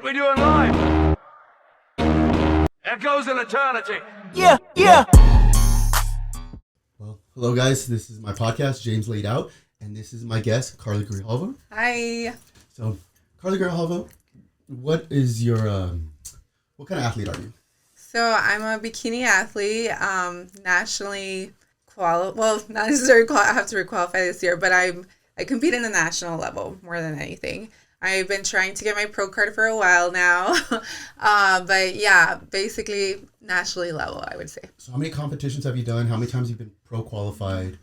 we doing live? Echoes in eternity. Yeah. Well, hello guys. This is my podcast, James Laid Out, and this is my guest, Karla Grijalva. Hi. So, Karla Grijalva, what is your what kind of athlete are you? So I'm a bikini athlete, nationally well, not necessarily I have to requalify this year, but I compete in the national level more than anything. I've been trying to get my pro card for a while now, but yeah, basically nationally level, I would say. So, how many competitions have you done? How many times have you been pro qualified?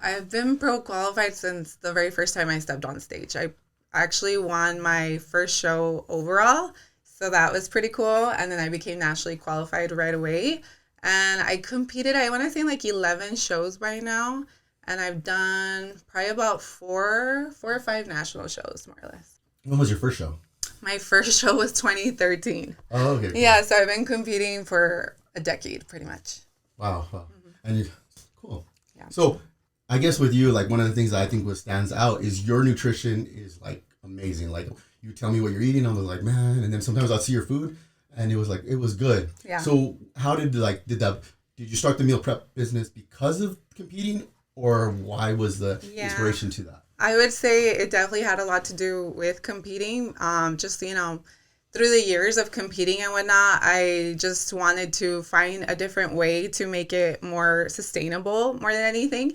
I've been pro qualified since the very first time I stepped on stage. I actually won my first show overall, so that was pretty cool. And then I became nationally qualified right away. And I competed, I want to say like 11 shows by now. And I've done probably about four or five national shows, more or less. When was your first show? My first show was 2013. Oh, okay. Cool. Yeah, so I've been competing for a decade, pretty much. Wow. Mm-hmm. And cool. Yeah. So, I guess with you, like one of the things that I think what stands out is your nutrition is like amazing. Like you tell me what you're eating, I was like, man. And then sometimes I'll see your food, and it was like it was good. Yeah. So how did you start the meal prep business because of competing, or why was the inspiration to that? I would say it definitely had a lot to do with competing. Just, through the years of competing and whatnot, I just wanted to find a different way to make it more sustainable more than anything,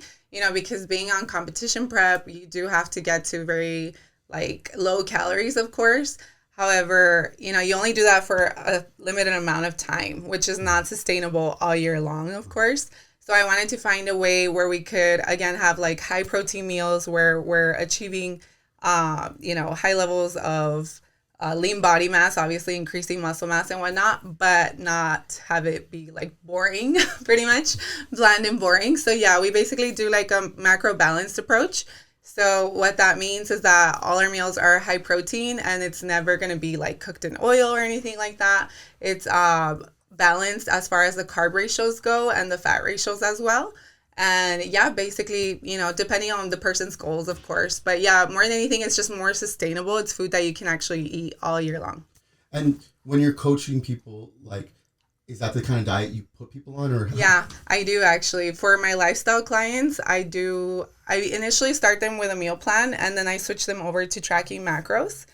because being on competition prep, you do have to get to very low calories, of course. However, you only do that for a limited amount of time, which is not sustainable all year long, of course. So I wanted to find a way where we could, again, have high protein meals where we're achieving, high levels of lean body mass, obviously increasing muscle mass and whatnot, but not have it be boring, pretty much bland and boring. So yeah, we basically do a macro balanced approach. So what that means is that all our meals are high protein, and it's never going to be cooked in oil or anything like that. It's balanced as far as the carb ratios go and the fat ratios as well. And yeah, basically, depending on the person's goals, of course. But yeah, more than anything, it's just more sustainable. It's food that you can actually eat all year long. And when you're coaching people, is that the kind of diet you put people on, or? Yeah, I do actually. For my lifestyle clients, I initially start them with a meal plan, and then I switch them over to tracking macros.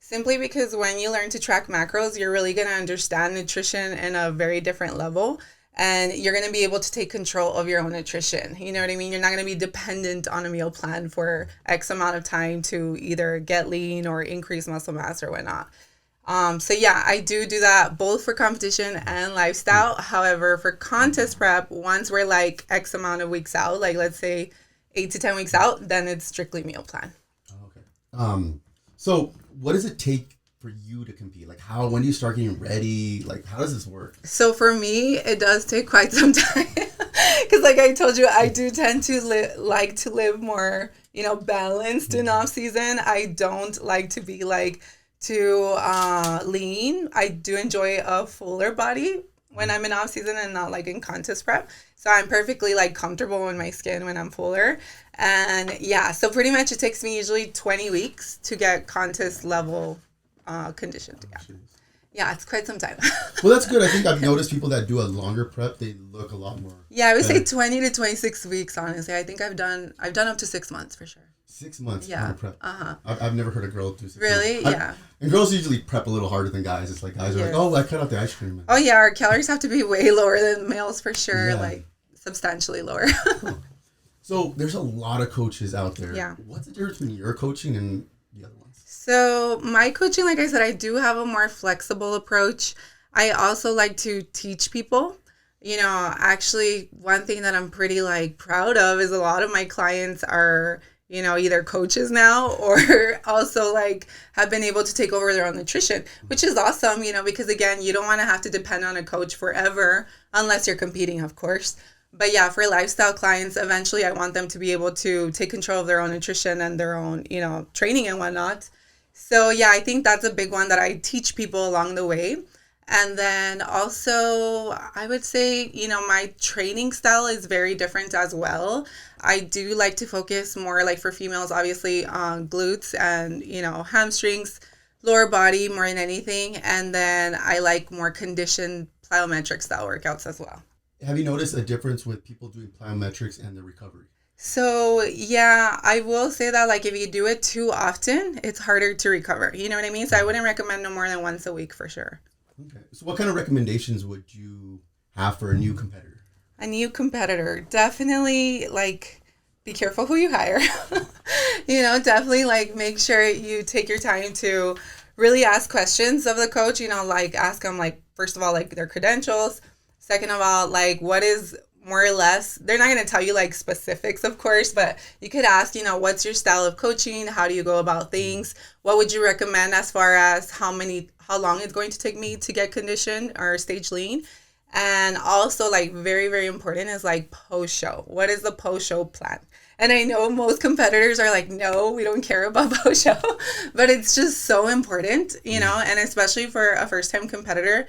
Simply because when you learn to track macros, you're really going to understand nutrition in a very different level, and you're going to be able to take control of your own nutrition. You know what I mean? You're not going to be dependent on a meal plan for X amount of time to either get lean or increase muscle mass or whatnot. So yeah, I do that both for competition and lifestyle. However, for contest prep, once we're X amount of weeks out, let's say 8 to 10 weeks out, then it's strictly meal plan. Oh, okay. So what does it take for you to compete? When do you start getting ready? How does this work? So for me, it does take quite some time because I told you, I do tend to live more, balanced in off season. I don't like to be too lean. I do enjoy a fuller body when I'm in off season and not in contest prep. So I'm perfectly comfortable in my skin when I'm fuller. And yeah, so pretty much it takes me usually 20 weeks to get contest level conditioned. Yeah, it's quite some time. Well, that's good. I think I've noticed people that do a longer prep, they look a lot more. Yeah, I would say 20 to 26 weeks, honestly. I think I've done up to 6 months for sure. 6 months. Yeah. Prep. Uh-huh. I've never heard a girl do 6 months. Really? Yeah. And girls usually prep a little harder than guys. It's guys are oh, I cut out the ice cream. Oh yeah, our calories have to be way lower than males for sure. Yeah. Substantially lower. So there's a lot of coaches out there. Yeah. What's the difference between your coaching and the other ones? So my coaching, like I said, I do have a more flexible approach. I also like to teach people. Actually, one thing that I'm pretty proud of is a lot of my clients are, either coaches now or also have been able to take over their own nutrition, which is awesome, because again, you don't want to have to depend on a coach forever unless you're competing, of course. But yeah, for lifestyle clients, eventually I want them to be able to take control of their own nutrition and their own, training and whatnot. So yeah, I think that's a big one that I teach people along the way. And then also, I would say, my training style is very different as well. I do like to focus more, for females, obviously, on glutes and, hamstrings, lower body more than anything. And then I like more conditioned plyometric style workouts as well. Have you noticed a difference with people doing plyometrics and the recovery? So yeah, I will say that like if you do it too often, it's harder to recover. You know what I mean? So I wouldn't recommend no more than once a week for sure. Okay. So what kind of recommendations would you have for a new competitor? A new competitor, definitely like be careful who you hire. Definitely like make sure you take your time to really ask questions of the coach, like ask them like first of all like their credentials, second of all like what is more or less, they're not going to tell you like specifics, of course, but you could ask, what's your style of coaching? How do you go about things? What would you recommend as far as how long it's going to take me to get conditioned or stage lean? And also like very, very important is like post-show. What is the post-show plan? And I know most competitors are like, no, we don't care about post-show, but it's just so important, and especially for a first-time competitor,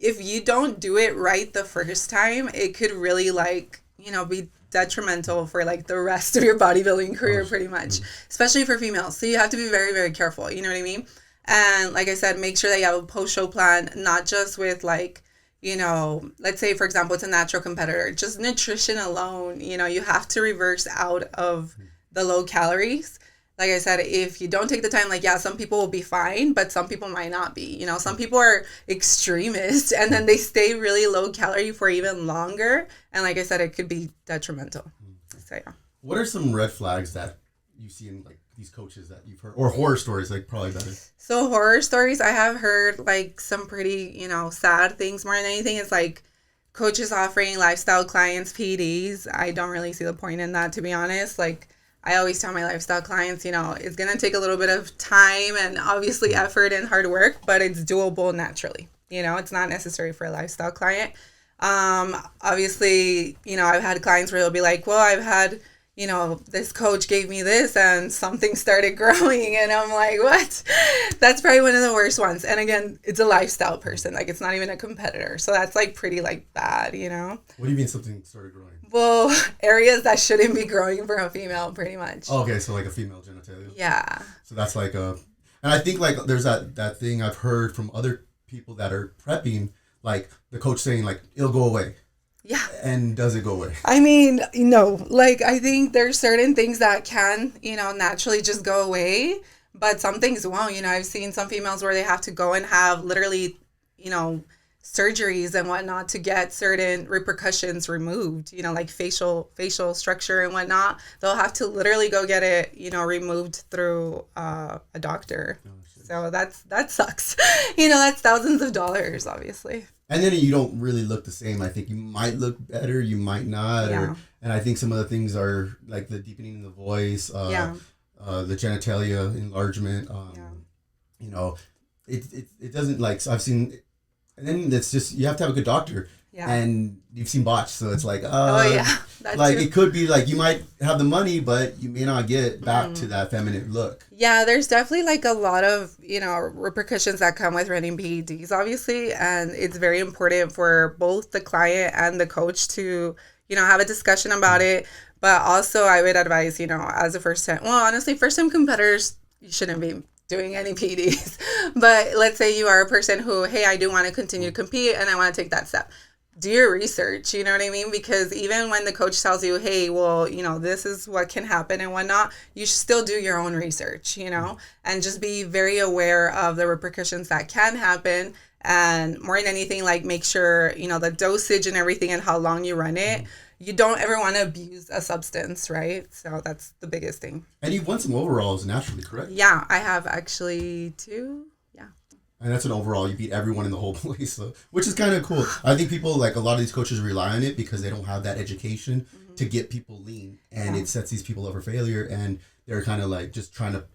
if you don't do it right the first time, it could really be detrimental for like the rest of your bodybuilding career pretty much, especially for females. So you have to be very, very careful. You know what I mean? And like I said, make sure that you have a post-show plan, not just with like, let's say, for example, it's a natural competitor, just nutrition alone, you have to reverse out of the low calories. Like I said, if you don't take the time, like, yeah, some people will be fine, but some people might not be. Some people are extremists and then they stay really low calorie for even longer. And like I said, it could be detrimental. So, yeah. What are some red flags that you see in like these coaches that you've heard, or horror stories, like probably better? So horror stories, I have heard like some pretty, sad things more than anything. It's like coaches offering lifestyle clients PEDs. I don't really see the point in that, to be honest. Like, I always tell my lifestyle clients, it's going to take a little bit of time and obviously effort and hard work, but it's doable naturally. It's not necessary for a lifestyle client. Obviously, I've had clients where they'll be like, well, I've had, this coach gave me this and something started growing. And I'm like, what? That's probably one of the worst ones. And again, it's a lifestyle person. Like, it's not even a competitor. So that's like pretty like bad, What do you mean something started growing? Well, areas that shouldn't be growing for a female, pretty much. Oh, okay, so like a female genitalia. Yeah. So that's like and I think like there's that thing I've heard from other people that are prepping, like the coach saying like it'll go away. Yeah. And does it go away? I mean, no. Like, I think there's certain things that can, naturally just go away, but some things won't. I've seen some females where they have to go and have literally, surgeries and whatnot to get certain repercussions removed, like facial structure and whatnot. They'll have to literally go get it, removed through a doctor. Oh, so that sucks. That's thousands of dollars, obviously. And then you don't really look the same. I think you might look better, you might not. Yeah. And I think some of the things are like the deepening in the voice, the genitalia enlargement. It doesn't like, so I've seen. And then it's just, you have to have a good doctor. Yeah. And you've seen botched, so it's like, that's like true. It could be like you might have the money, but you may not get back to that feminine look. Yeah, there's definitely like a lot of, repercussions that come with running PEDs, obviously. And it's very important for both the client and the coach to, have a discussion about it. But also I would advise, as a first time competitors, you shouldn't be doing any PEDs. But let's say you are a person who, hey, I do want to continue to compete and I want to take that step. Do your research, you know what I mean? Because even when the coach tells you, hey, well, this is what can happen and whatnot, you should still do your own research, and just be very aware of the repercussions that can happen. And more than anything, like make sure, the dosage and everything and how long you run it. You don't ever want to abuse a substance, right? So that's the biggest thing. And you've won some overalls naturally, correct? Yeah, I have actually 2. Yeah. And that's an overall. You beat everyone in the whole place, so, which is kind of cool. I think people, like a lot of these coaches rely on it because they don't have that education to get people lean. And it sets these people up for failure. And they're kind of like just trying to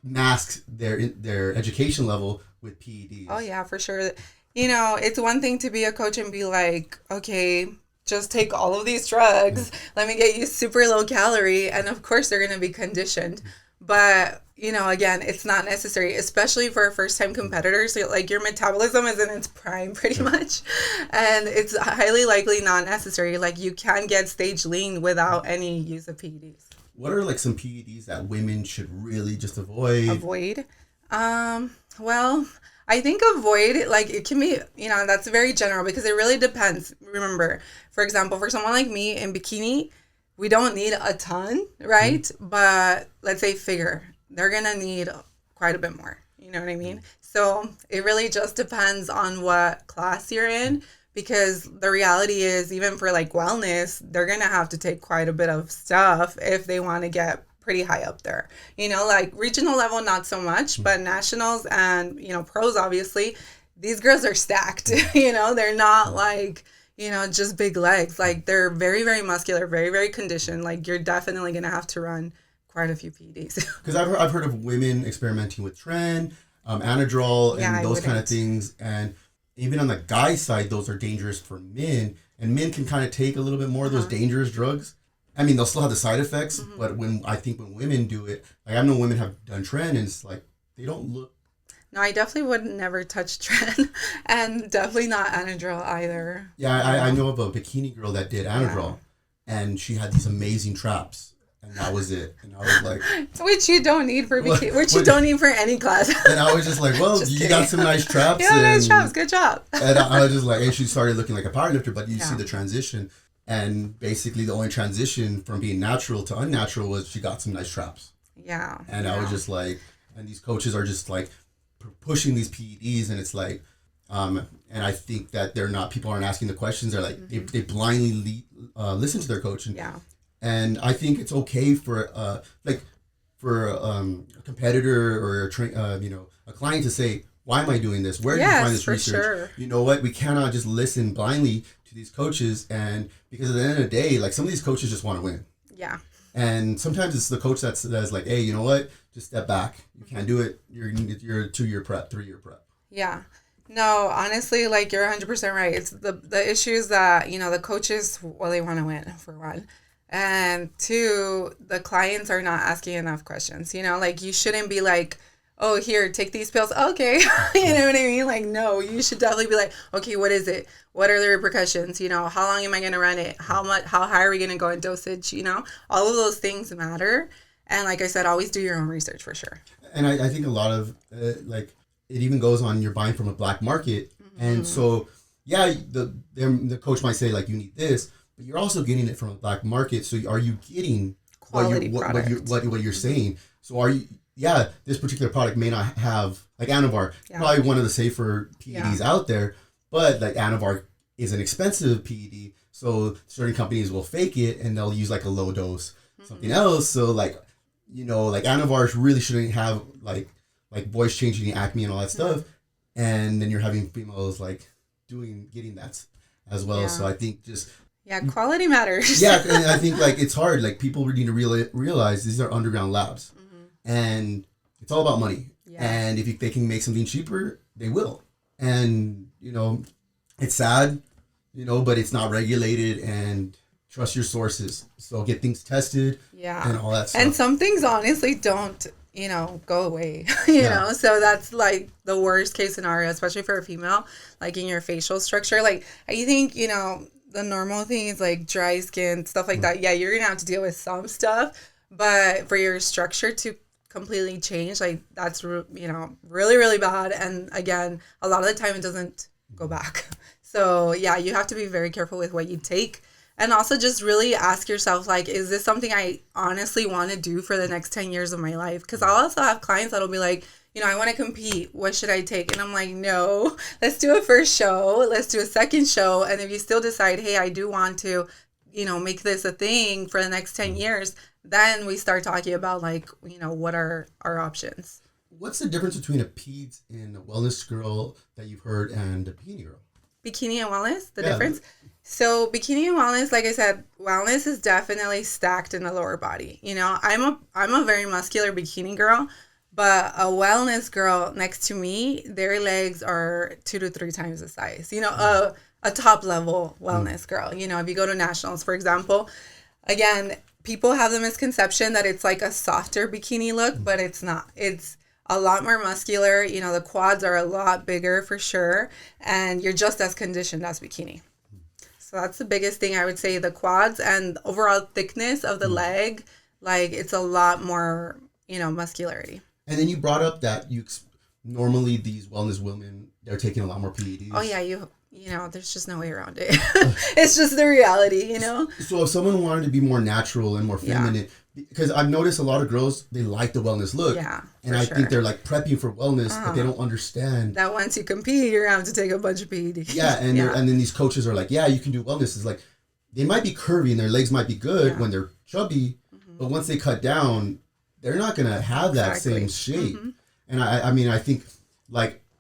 mask their education level with PEDs. Oh, yeah, for sure. It's one thing to be a coach and be like, okay, just take all of these drugs. Let me get you super low calorie. And of course, they're going to be conditioned. But, again, it's not necessary, especially for a first-time competitor. So, like, your metabolism is in its prime pretty much. And it's highly likely not necessary. Like, you can get stage lean without any use of PEDs. What are, like, some PEDs that women should really just avoid? Well, I think avoid, like, it can be, that's very general because it really depends. Remember, for example, for someone like me in bikini, we don't need a ton, right? But let's say figure, they're going to need quite a bit more. You know what I mean? So it really just depends on what class you're in, because the reality is, even for like wellness, they're going to have to take quite a bit of stuff if they want to get pretty high up there. Like regional level, not so much, but nationals and, pros, obviously, these girls are stacked. They're not like, just big legs. Like, they're very, very muscular, very, very conditioned. Like, you're definitely going to have to run quite a few PEDs. Because I've heard of women experimenting with tren, anadrol, and those kind of things. And even on the guy side, those are dangerous for men. And men can kind of take a little bit more of those dangerous drugs. I mean, they'll still have the side effects, but when women do it, like, I know women have done tren, and it's like, they don't look. No, I definitely would never touch tren, and definitely not anadrol either. Yeah, I know of a bikini girl that did anadrol, and she had these amazing traps, and that was it. And I was like, which you don't need for bikini, which you don't need for any class. And I was just like, well, you got some nice traps. Yeah, nice traps. Good job. And I was just like, and she started looking like a powerlifter, but you see the transition. And basically the only transition from being natural to unnatural was she got some nice traps. Yeah. And I was just like, and these coaches are just like pushing these PEDs, and it's like, and I think that people aren't asking the questions. They're like, they blindly listen to their coach. And I think it's okay for a competitor or a client to say, why am I doing this? Where did you find this research? Sure. You know what? We cannot just listen blindly to these coaches, and because at the end of the day, like, some of these coaches just want to win. Yeah. And sometimes it's the coach that's like, hey, you know what? Just step back. You can't do it. You're 2-year prep, 3-year prep. Yeah. No, honestly, like, you're 100% right. It's the issues that, the coaches, well, they want to win, for one. And two, the clients are not asking enough questions. Like, you shouldn't be like, oh, here, take these pills. Okay. You know what I mean? Like, no, you should definitely be like, okay, what is it? What are the repercussions? How long am I going to run it? How high are we going to go in dosage? All of those things matter. And like I said, always do your own research, for sure. And I think a lot of, it even goes on, you're buying from a black market. And so, yeah, the coach might say, like, you need this, but you're also getting it from a black market. So are you getting quality what you're saying? So are you... Yeah, this particular product may not have, like, Anavar, probably one of the safer PEDs out there, but like Anavar is an expensive PED, so certain companies will fake it and they'll use like a low dose, something else. So like, like Anavar really shouldn't have like voice changing, acne, and all that stuff, and then you're having females like getting that as well. So I think just quality matters. Yeah, and I think like it's hard. Like, people need to realize these are underground labs. And it's all about money. Yeah. And if they can make something cheaper, they will. And, it's sad, but it's not regulated, and trust your sources. So get things tested and all that stuff. And some things honestly don't, go away, know. So that's like the worst case scenario, especially for a female, like in your facial structure. Like, I think, the normal things like dry skin, stuff like that. Yeah, you're going to have to deal with some stuff. But for your structure to completely change, like, that's really, really bad. And again, a lot of the time it doesn't go back. So yeah, you have to be very careful with what you take, and also just really ask yourself, like, is this something I honestly want to do for the next 10 years of my life? Because I'll also have clients that'll be like, I want to compete, what should I take? And I'm like, no, let's do a first show, let's do a second show, and if you still decide, hey, I do want to make this a thing for the next 10 years, then we start talking about, like, what are our options. What's the difference between a peds and a wellness girl that you've heard and a bikini girl? Bikini and wellness, the difference? So bikini and wellness, like I said, wellness is definitely stacked in the lower body. I'm a very muscular bikini girl, but a wellness girl next to me, their legs are 2 to 3 times the size. A top level wellness girl. If you go to nationals, for example, again, people have the misconception that it's like a softer bikini look, but it's not. It's a lot more muscular. The quads are a lot bigger for sure, and you're just as conditioned as bikini. So that's the biggest thing I would say, the quads and overall thickness of the leg, like, it's a lot more, muscularity. And then you brought up that normally these wellness women, they're taking a lot more PEDs. Oh yeah, you know, there's just no way around it. It's just the reality, you know. So if someone wanted to be more natural and more feminine, because I've noticed a lot of girls, they like the wellness look. Yeah, and I think they're like prepping for wellness, but they don't understand that once you compete, you're gonna have to take a bunch of PEDs. Yeah, and and then these coaches are like, yeah, you can do wellness. It's like they might be curvy and their legs might be good when they're chubby, but once they cut down, they're not gonna have that same shape. And I mean, I think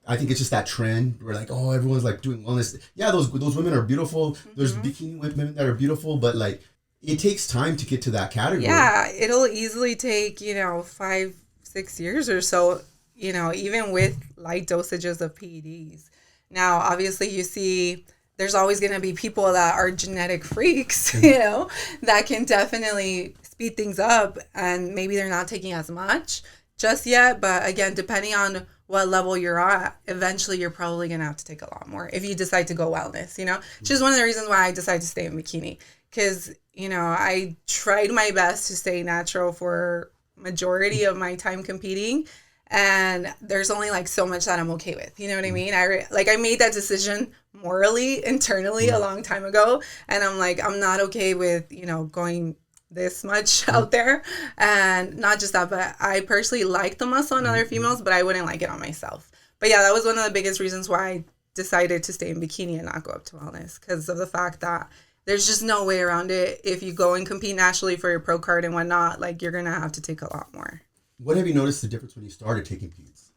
it's just that trend where like, oh, everyone's like doing wellness. Yeah, those women are beautiful. There's bikini women that are beautiful, but like it takes time to get to that category. Yeah, it'll easily take, 5-6 years or so, even with light dosages of PEDs. Now, obviously you see there's always going to be people that are genetic freaks, that can definitely speed things up, and maybe they're not taking as much just yet. But again, depending on what level you're at, eventually you're probably going to have to take a lot more if you decide to go wellness, which is one of the reasons why I decided to stay in bikini. Because, I tried my best to stay natural for majority of my time competing. And there's only like so much that I'm okay with. You know what I mean? I made that decision morally, internally a long time ago. And I'm like, I'm not okay with, going this much out there. And not just that, but I personally like the muscle on other females, but I wouldn't like it on myself. But yeah, that was one of the biggest reasons why I decided to stay in bikini and not go up to wellness, because of the fact that there's just no way around it. If you go and compete nationally for your pro card and whatnot, like you're going to have to take a lot more. What have you noticed the difference when you started taking PEDs?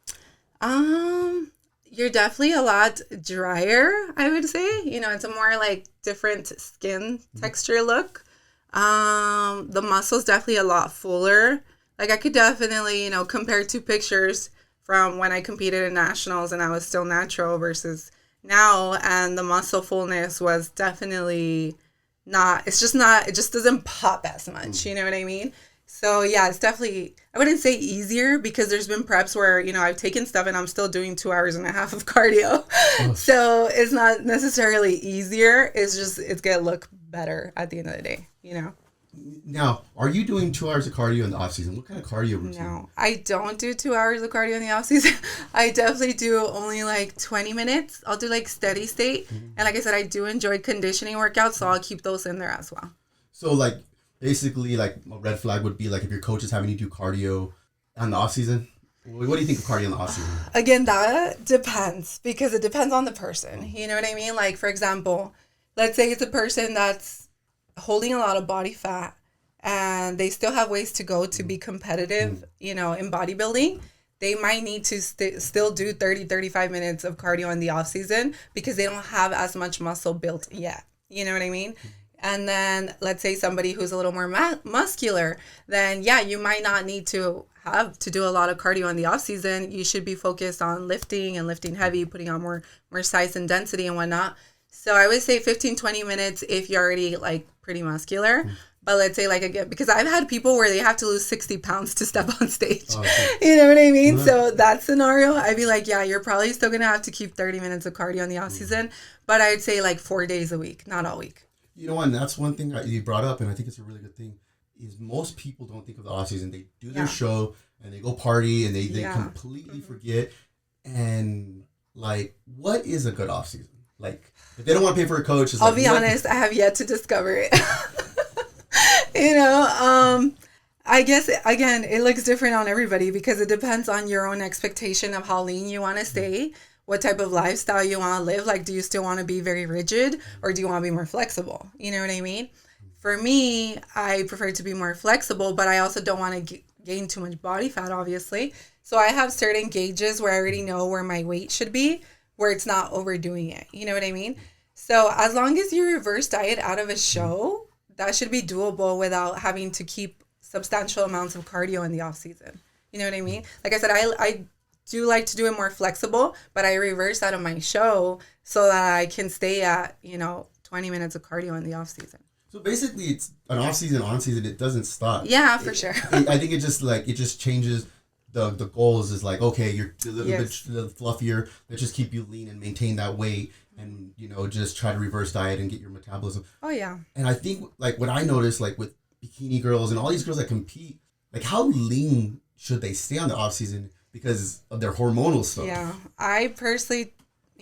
You're definitely a lot drier, I would say. It's a more like different skin texture look. The muscle's definitely a lot fuller. Like I could definitely, compare two pictures from when I competed in nationals and I was still natural versus now, and the muscle fullness was definitely it just doesn't pop as much, you know what I mean? So yeah, it's definitely, I wouldn't say easier, because there's been preps where, I've taken stuff and I'm still doing 2.5 hours of cardio. So it's not necessarily easier. It's gonna look better at the end of the day, Now, are you doing 2 hours of cardio in the off season? What kind of cardio routine? No, I don't do 2 hours of cardio in the off season. I definitely do only like 20 minutes. I'll do like steady state. And like I said, I do enjoy conditioning workouts, so I'll keep those in there as well. So like basically like a red flag would be like if your coach is having you do cardio on the off season. What do you think of cardio in the off season? Again, that depends, because it depends on the person. You know what I mean? Like for example, let's say it's a person that's holding a lot of body fat and they still have ways to go to be competitive, in bodybuilding. They might need to still do 30-35 minutes of cardio in the off season because they don't have as much muscle built yet. You know what I mean? And then let's say somebody who's a little more muscular, then yeah, you might not need to have to do a lot of cardio in the off season. You should be focused on lifting and lifting heavy, putting on more size and density and whatnot. So I would say 15-20 minutes if you're already like pretty muscular. But let's say like again, because I've had people where they have to lose 60 pounds to step on stage. Oh, okay. You know what I mean? So that scenario, I'd be like, yeah, you're probably still going to have to keep 30 minutes of cardio in the off season. But I'd say like 4 days a week, not all week. You know, and that's one thing you brought up, and I think it's a really good thing, is most people don't think of the off season. They do their show and they go party and they completely forget. And like, what is a good off season? Like, if they don't want to pay for a coach, I'll be honest, I have yet to discover it. I guess, again, it looks different on everybody because it depends on your own expectation of how lean you want to stay, what type of lifestyle you want to live. Like, do you still want to be very rigid or do you want to be more flexible? You know what I mean? For me, I prefer to be more flexible, but I also don't want to gain too much body fat, obviously. So I have certain gauges where I already know where my weight should be, where it's not overdoing it. You know what I mean? So as long as you reverse diet out of a show, that should be doable without having to keep substantial amounts of cardio in the off season. You know what I mean? Like I said, I do like to do it more flexible, but I reverse out of my show so that I can stay at, 20 minutes of cardio in the off season. So basically it's an off season, on season, it doesn't stop. Yeah, for sure. I think it just changes. The goals is like, okay, you're a little bit fluffier. Let's just keep you lean and maintain that weight, and just try to reverse diet and get your metabolism. Oh yeah. And I think like what I noticed like with bikini girls and all these girls that compete, like how lean should they stay on the off season? because of their hormonal stuff. Yeah, I personally,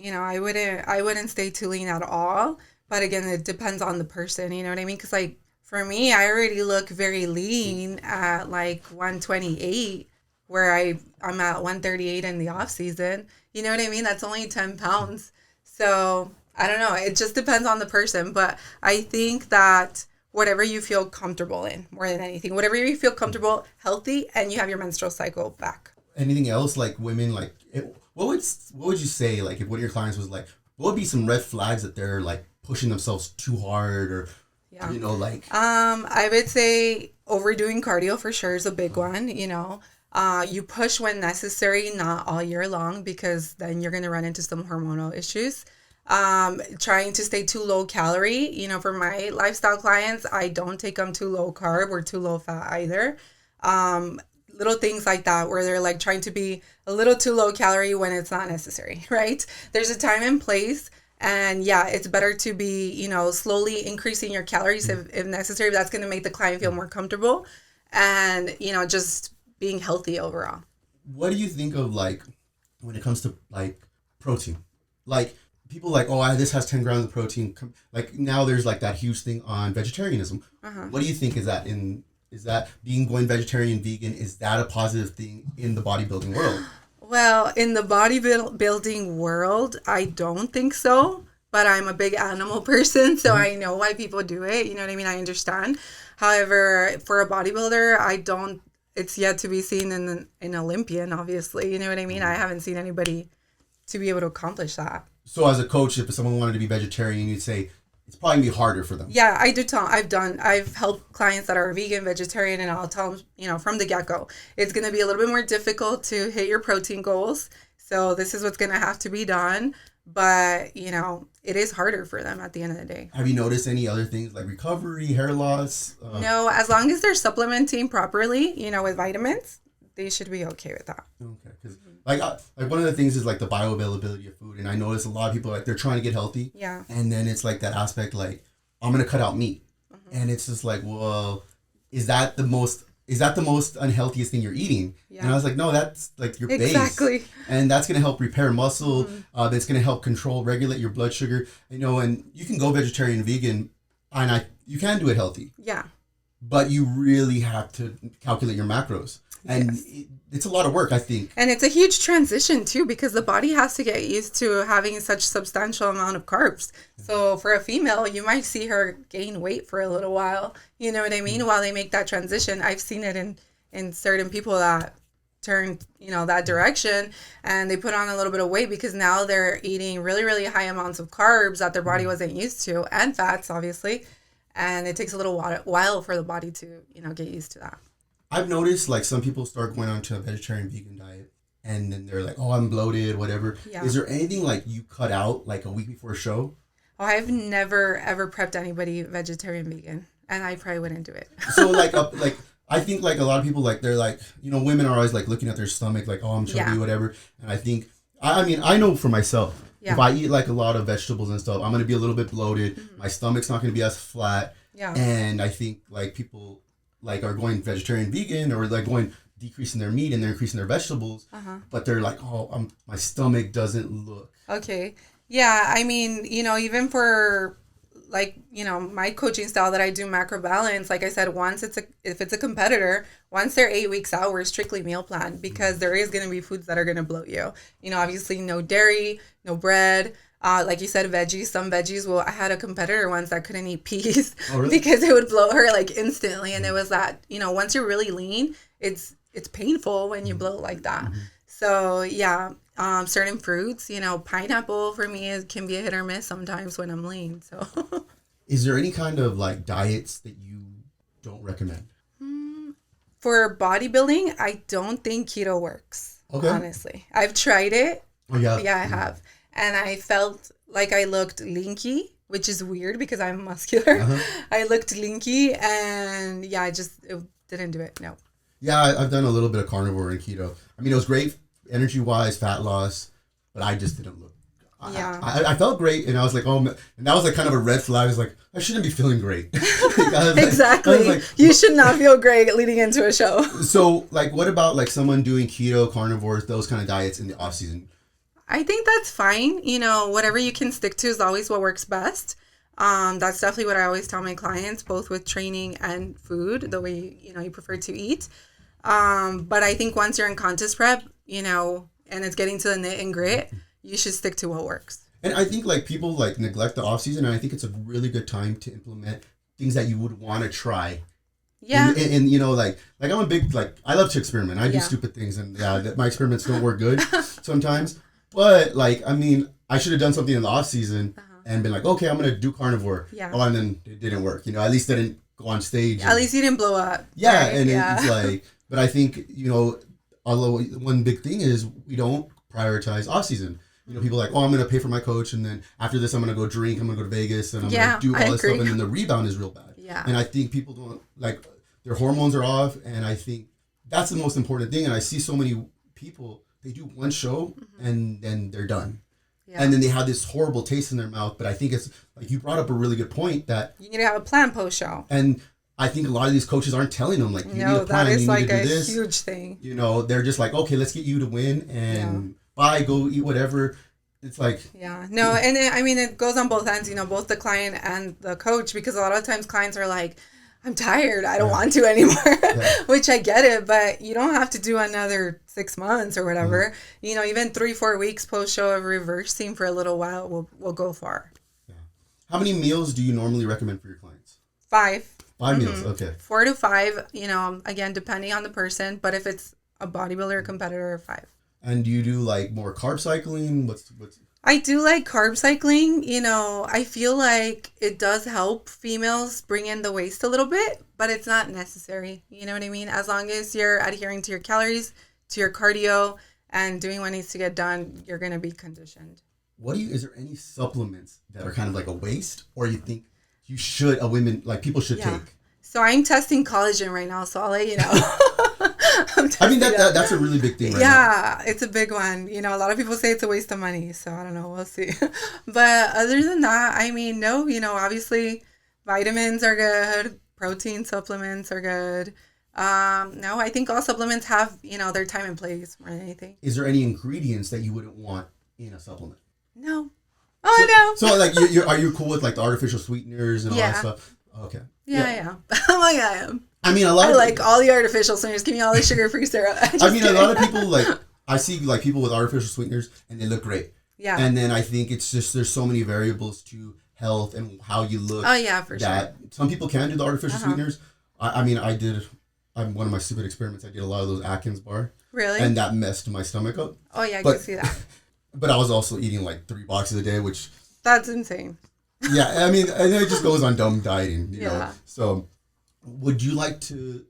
I wouldn't stay too lean at all. But again, it depends on the person. You know what I mean? Because like for me, I already look very lean at like 128, where I'm at 138 in the off season. You know what I mean? That's only 10 pounds. So I don't know. It just depends on the person. But I think that whatever you feel comfortable in, more than anything, whatever you feel comfortable, healthy, and you have your menstrual cycle back. Anything else, like women, like what would you say, like if one of your clients was like, what would be some red flags that they're like pushing themselves too hard, or like I would say overdoing cardio for sure is a big one. You push when necessary, not all year long, because then you're going to run into some hormonal issues. Trying to stay too low calorie, for my lifestyle clients, I don't take them too low carb or too low fat either. Little things like that where they're like trying to be a little too low calorie when it's not necessary, right? There's a time and place. And yeah, it's better to be, slowly increasing your calories if necessary. That's going to make the client feel more comfortable and, just being healthy overall. What do you think of like when it comes to like protein? Like people like, oh, this has 10 grams of protein. Like now there's like that huge thing on vegetarianism. What do you think is that going vegetarian, vegan, is that a positive thing in the bodybuilding world? Well, in the bodybuilding world, I don't think so, but I'm a big animal person, so I know why people do it. You know what I mean? I understand. However, for a bodybuilder, it's yet to be seen in an Olympian, obviously. You know what I mean? I haven't seen anybody to be able to accomplish that. So as a coach, if someone wanted to be vegetarian, you'd say it's probably gonna be harder for them. Yeah, I do I've helped clients that are vegan, vegetarian, and I'll tell them, from the get-go, it's going to be a little bit more difficult to hit your protein goals. So this is what's going to have to be done. But, it is harder for them at the end of the day. Have you noticed any other things like recovery, hair loss? No, as long as they're supplementing properly, with vitamins, they should be okay with that. Okay, because like one of the things is like the bioavailability of food, and I notice a lot of people like they're trying to get healthy, and then it's like that aspect like I'm gonna cut out meat, and it's just like, well, is that the most unhealthiest thing you're eating? And I was like, no, that's like your base, and that's gonna help repair muscle. That's gonna help regulate your blood sugar. And you can go vegetarian, vegan, and you can do it healthy. Yeah. But you really have to calculate your macros. And it's a lot of work, I think. And it's a huge transition, too, because the body has to get used to having such substantial amount of carbs. So for a female, you might see her gain weight for a little while. You know what I mean? While they make that transition. I've seen it in certain people that turn, that direction, and they put on a little bit of weight because now they're eating really, really high amounts of carbs that their body wasn't used to, and fats, obviously. And it takes a little while for the body to, get used to that. I've noticed like some people start going on to a vegetarian vegan diet and then they're like, oh, I'm bloated, whatever. Yeah. Is there anything like you cut out like a week before a show? Oh, I've never ever prepped anybody vegetarian vegan, and I probably wouldn't do it. So like I think like a lot of people like they're like, women are always like looking at their stomach like, oh, I'm chubby, whatever. And I think I know for myself, if I eat like a lot of vegetables and stuff, I'm gonna be a little bit bloated. Mm-hmm. My stomach's not gonna be as flat. Yeah. And I think like people like are going vegetarian vegan or like going decreasing their meat and they're increasing their vegetables, but they're like, oh, my stomach doesn't look okay. Yeah, I mean, even for like, my coaching style that I do macro balance, like I said, if it's a competitor, once they're 8 weeks out, we're strictly meal plan because there is going to be foods that are going to bloat you. Obviously no dairy, no bread. Like you said, veggies, some veggies. Well, I had a competitor once that couldn't eat peas because it would bloat her like instantly. And it was that, once you're really lean, it's painful when you bloat like that. Mm-hmm. So yeah, certain fruits, pineapple for me can be a hit or miss sometimes when I'm lean. So is there any kind of like diets that you don't recommend? For bodybuilding, I don't think keto works. Okay. Honestly, I've tried it. Oh, yeah. Yeah, I have. And I felt like I looked linky, which is weird because I'm muscular. I looked linky and yeah, it didn't do it. No. Yeah, I've done a little bit of carnivore and keto. I mean, it was great energy-wise, fat loss, but I just didn't look Yeah. I felt great, and I was like, oh, and that was like kind of a red flag. I was like, I shouldn't be feeling great. Exactly. You should not feel great leading into a show. So, like, what about like someone doing keto, carnivores, those kind of diets in the off season? I think that's fine. You know, whatever you can stick to is always what works best. That's definitely what I always tell my clients, both with training and food, the way, you know, you prefer to eat. But I think once you're in contest prep, you know, and it's getting to the knit and grit, you should stick to what works. And I think like people like neglect the off season, and I think it's a really good time to implement things that you would want to try. Yeah. And you know, like I'm a big, like, I love to experiment. I do stupid things, and my experiments don't work good sometimes. But like, I mean, I should have done something in the off season and been like, okay, I'm going to do carnivore. Yeah. Oh, and then it didn't work. You know, at least I didn't go on stage. At least you didn't blow up. Yeah. Right? And it's like, but I think, you know, although one big thing is we don't prioritize off season. You know, people are like, oh, I'm going to pay for my coach, and then after this, I'm going to go drink, I'm going to go to Vegas, and I'm going to do all this stuff, and then the rebound is real bad. Yeah. And I think people don't, like, their hormones are off, and I think that's the most important thing. And I see so many people, they do one show, and then they're done. Yeah. And then they have this horrible taste in their mouth. But I think it's, like, you brought up a really good point that you need to have a plan post-show. And I think a lot of these coaches aren't telling them, like, you need a plan, that is you like need to do a this. huge thing. You know, they're just like, okay, let's get you to win, and bye, go eat whatever. It's like... Yeah. No, and it goes on both ends, you know, both the client and the coach, because a lot of times clients are like, I'm tired, I don't want to anymore, which I get it, but you don't have to do another 6 months or whatever. You know, even 3-4 weeks post-show of reversing for a little while will go far. Yeah. How many meals do you normally recommend for your clients? 5. 5 meals, okay. 4 to 5, you know, again, depending on the person, but if it's a bodybuilder or competitor, 5. And do you do like more carb cycling? What's I do like carb cycling. You know, I feel like it does help females bring in the waist a little bit, but it's not necessary. You know what I mean? As long as you're adhering to your calories, to your cardio, and doing what needs to get done, you're going to be conditioned. Is there any supplements that are kind of like a waste, or you think people should take? So I'm testing collagen right now, so I'll let you know. I mean, that's a really big thing right now. Yeah, it's a big one. You know, a lot of people say it's a waste of money, so I don't know. We'll see. But other than that, I mean, no, you know, obviously vitamins are good. Protein supplements are good. No, I think all supplements have, you know, their time and place more than anything. Is there any ingredients that you wouldn't want in a supplement? No. Oh, no. So like, are you cool with like the artificial sweeteners and all that stuff? Okay. Yeah. I'm like, I am. I mean, I like all the artificial sweeteners. Give me all the sugar-free syrup. I mean, a lot of people, like, I see like people with artificial sweeteners and they look great. Yeah. And then I think it's just, there's so many variables to health and how you look. Oh, yeah, for sure. Some people can do the artificial sweeteners. I mean, one of my stupid experiments, I did a lot of those Atkins bar. Really? And that messed my stomach up. Oh, yeah, I can see that. But I was also eating like 3 boxes a day, which... That's insane. Yeah, I mean, and it just goes on dumb dieting, you know. So, would you like to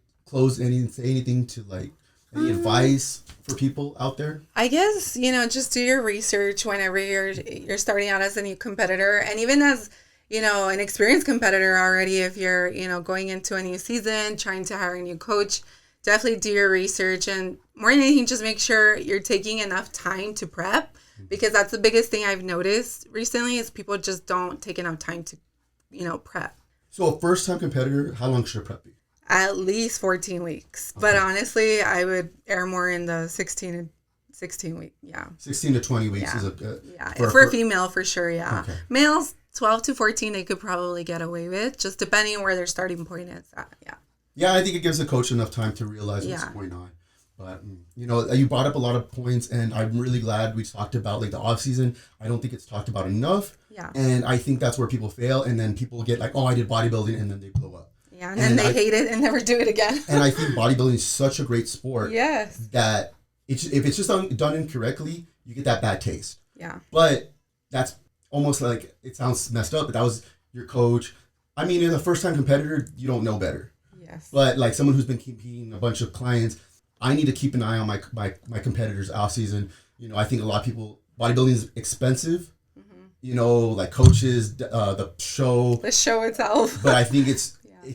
say anything to like any advice for people out there? I guess, you know, just do your research whenever you're starting out as a new competitor, and even as, you know, an experienced competitor already, if you're, you know, going into a new season, trying to hire a new coach, definitely do your research, and more than anything, just make sure you're taking enough time to prep. Because that's the biggest thing I've noticed recently is people just don't take enough time to, you know, prep. So a first-time competitor, how long should a prep be? At least 14 weeks. Okay. But honestly, I would err more in the 16 week. Yeah. 16 to 20 weeks is a... for a female, for sure, yeah. Okay. Males, 12 to 14, they could probably get away with, just depending on where their starting point is at. Yeah. Yeah, I think it gives the coach enough time to realize what's going on. But, you know, you brought up a lot of points, and I'm really glad we talked about, like, the off-season. I don't think it's talked about enough. Yeah. And I think that's where people fail, and then people get like, oh, I did bodybuilding, and then they blow up. Yeah, and then they hate it and never do it again. And I think bodybuilding is such a great sport. Yes. That if it's just done incorrectly, you get that bad taste. Yeah. But that's almost like, it sounds messed up, but that was your coach. I mean, as a first-time competitor, you don't know better. Yes. But, like, someone who's been competing a bunch of clients... I need to keep an eye on my competitors off season. You know, I think a lot of people, bodybuilding is expensive. Mm-hmm. You know, like coaches, the show itself. But I think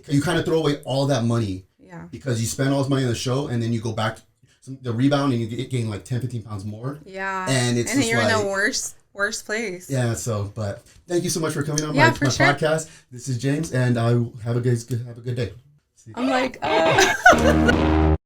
you kind of throw away all that money. Yeah. Because you spend all this money on the show, and then you go back the rebound and you gain like 10, 15 pounds more. Yeah. And it's you're in a worse worst place. Yeah. So, but thank you so much for coming on Yeah, my for sure. podcast. This is James, and I have a good day. See you. I'm like,